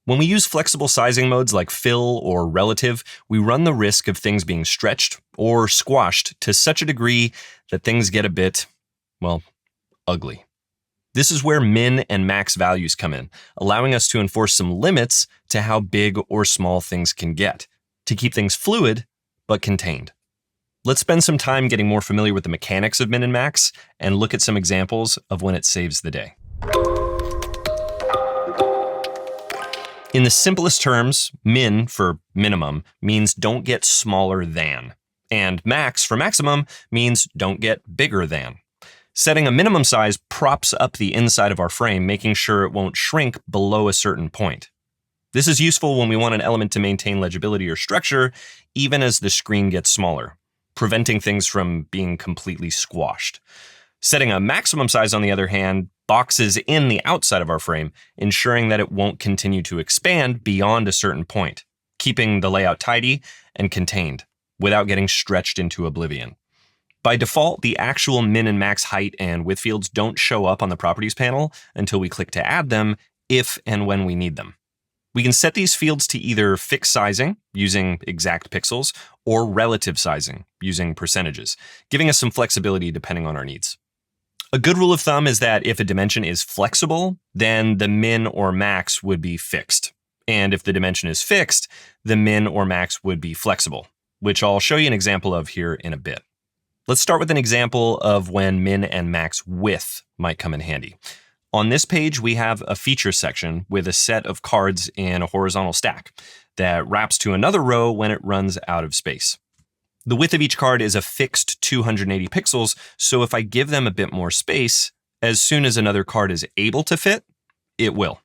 When we use flexible sizing modes like fill or relative, we run the risk of things being stretched or squashed to such a degree that things get a bit, well, ugly. This is where min and max values come in, allowing us to enforce some limits to how big or small things can get, to keep things fluid but contained. Let's spend some time getting more familiar with the mechanics of min and max and look at some examples of when it saves the day. In the simplest terms, min for minimum means don't get smaller than, and max for maximum means don't get bigger than. Setting a minimum size props up the inside of our frame, making sure it won't shrink below a certain point. This is useful when we want an element to maintain legibility or structure, even as the screen gets smaller, preventing things from being completely squashed. Setting a maximum size, on the other hand, boxes in the outside of our frame, ensuring that it won't continue to expand beyond a certain point, keeping the layout tidy and contained without getting stretched into oblivion. By default, the actual min and max height and width fields don't show up on the properties panel until we click to add them if and when we need them. We can set these fields to either fixed sizing, using exact pixels, or relative sizing, using percentages, giving us some flexibility depending on our needs. A good rule of thumb is that if a dimension is flexible, then the min or max would be fixed. And if the dimension is fixed, the min or max would be flexible, which I'll show you an example of here in a bit. Let's start with an example of when min and max width might come in handy. On this page, we have a feature section with a set of cards in a horizontal stack that wraps to another row when it runs out of space. The width of each card is a fixed 280 pixels, so if I give them a bit more space, as soon as another card is able to fit, it will.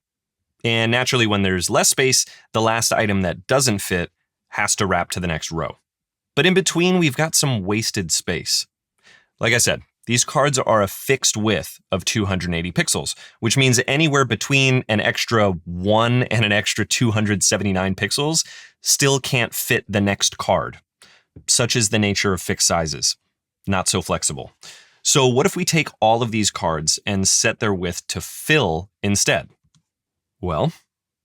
And naturally, when there's less space, the last item that doesn't fit has to wrap to the next row. But in between, we've got some wasted space. Like I said, these cards are a fixed width of 280 pixels, which means anywhere between an extra 1 and an extra 279 pixels still can't fit the next card. Such is the nature of fixed sizes, not so flexible. So what if we take all of these cards and set their width to fill instead? Well,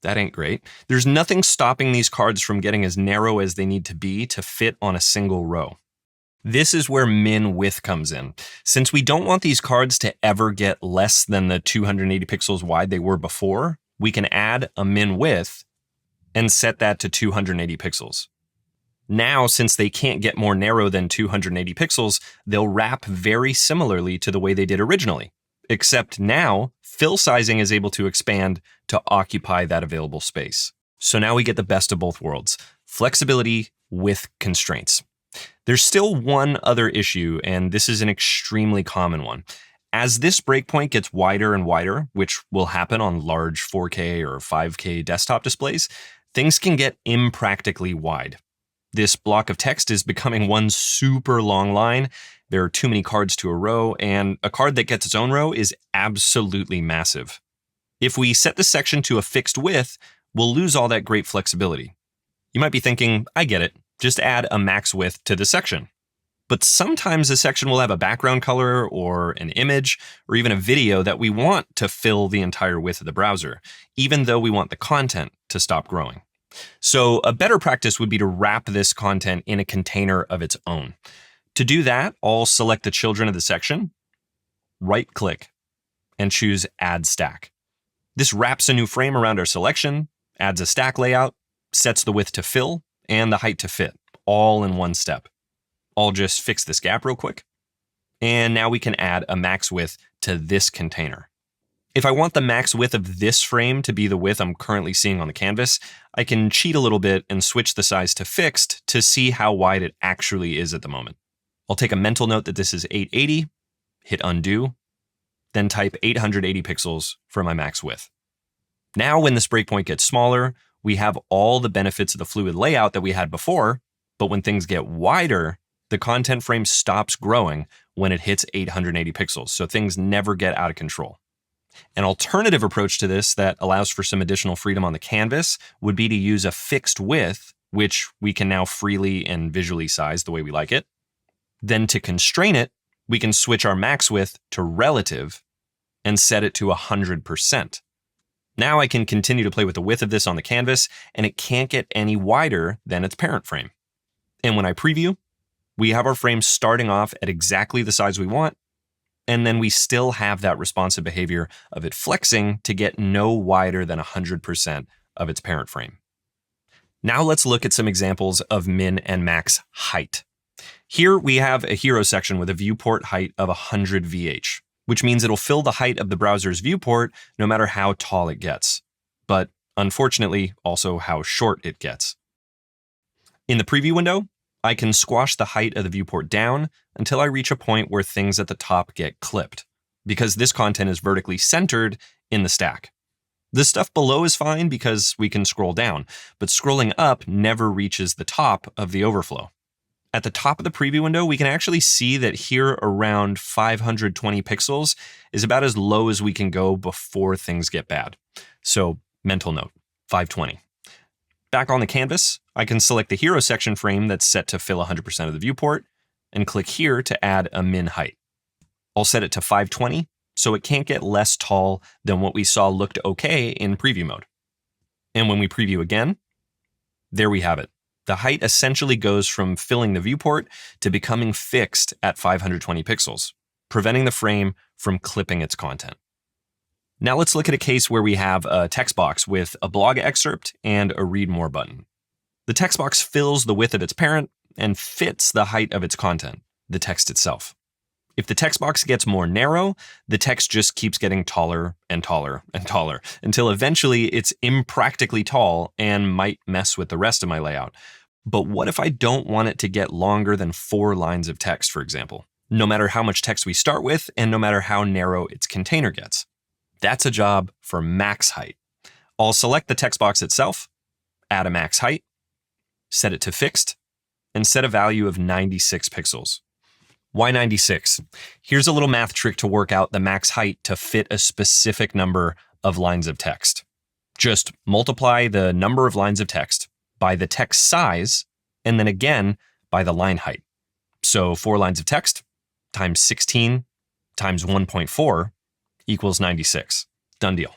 that ain't great. There's nothing stopping these cards from getting as narrow as they need to be to fit on a single row. This is where min width comes in. Since we don't want these cards to ever get less than the 280 pixels wide they were before, we can add a min width and set that to 280 pixels. Now, since they can't get more narrow than 280 pixels, they'll wrap very similarly to the way they did originally, except now fill sizing is able to expand to occupy that available space. So now we get the best of both worlds, flexibility with constraints. There's still one other issue, and this is an extremely common one. As this breakpoint gets wider and wider, which will happen on large 4K or 5K desktop displays, things can get impractically wide. This block of text is becoming one super long line. There are too many cards to a row, and a card that gets its own row is absolutely massive. If we set the section to a fixed width, we'll lose all that great flexibility. You might be thinking, I get it, just add a max width to the section. But sometimes a section will have a background color or an image or even a video that we want to fill the entire width of the browser, even though we want the content to stop growing. So a better practice would be to wrap this content in a container of its own. To do that, I'll select the children of the section, right-click, and choose Add Stack. This wraps a new frame around our selection, adds a stack layout, sets the width to fill, and the height to fit, all in one step. I'll just fix this gap real quick. And now we can add a max width to this container. If I want the max width of this frame to be the width I'm currently seeing on the canvas, I can cheat a little bit and switch the size to fixed to see how wide it actually is at the moment. I'll take a mental note that this is 880, hit undo, then type 880 pixels for my max width. Now when this breakpoint gets smaller, we have all the benefits of the fluid layout that we had before, but when things get wider, the content frame stops growing when it hits 880 pixels, so things never get out of control. An alternative approach to this that allows for some additional freedom on the canvas would be to use a fixed width, which we can now freely and visually size the way we like it. Then to constrain it, we can switch our max width to relative and set it to 100%. Now I can continue to play with the width of this on the canvas, and it can't get any wider than its parent frame. And when I preview, we have our frame starting off at exactly the size we want, and then we still have that responsive behavior of it flexing to get no wider than 100% of its parent frame. Now let's look at some examples of min and max height. Here we have a hero section with a viewport height of 100 VH, which means it'll fill the height of the browser's viewport no matter how tall it gets, but unfortunately also how short it gets. In the preview window, I can squash the height of the viewport down until I reach a point where things at the top get clipped, because this content is vertically centered in the stack. The stuff below is fine because we can scroll down, but scrolling up never reaches the top of the overflow. At the top of the preview window, we can actually see that here around 520 pixels is about as low as we can go before things get bad. So mental note, 520. Back on the canvas, I can select the hero section frame that's set to fill 100% of the viewport and click here to add a min height. I'll set it to 520 so it can't get less tall than what we saw looked okay in preview mode. And when we preview again, there we have it. The height essentially goes from filling the viewport to becoming fixed at 520 pixels, preventing the frame from clipping its content. Now let's look at a case where we have a text box with a blog excerpt and a read more button. The text box fills the width of its parent and fits the height of its content, the text itself. If the text box gets more narrow, the text just keeps getting taller and taller and taller until eventually it's impractically tall and might mess with the rest of my layout. But what if I don't want it to get longer than 4 lines of text, for example, no matter how much text we start with and no matter how narrow its container gets? That's a job for max height. I'll select the text box itself, add a max height, set it to fixed, and set a value of 96 pixels. Why 96? Here's a little math trick to work out the max height to fit a specific number of lines of text. Just multiply the number of lines of text by the text size, and then again by the line height. So 4 lines of text times 16 times 1.4 equals 96. Done deal.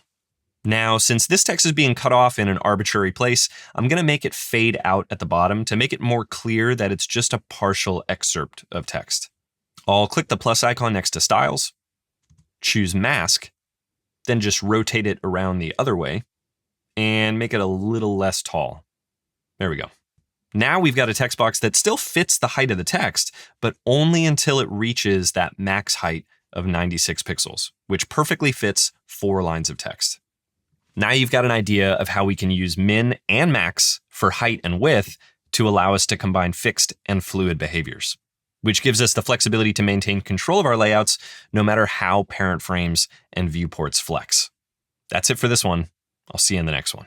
Now, since this text is being cut off in an arbitrary place, I'm going to make it fade out at the bottom to make it more clear that it's just a partial excerpt of text. I'll click the plus icon next to styles, choose mask, then just rotate it around the other way and make it a little less tall. There we go. Now we've got a text box that still fits the height of the text, but only until it reaches that max height of 96 pixels, which perfectly fits 4 lines of text. Now you've got an idea of how we can use min and max for height and width to allow us to combine fixed and fluid behaviors, which gives us the flexibility to maintain control of our layouts no matter how parent frames and viewports flex. That's it for this one. I'll see you in the next one.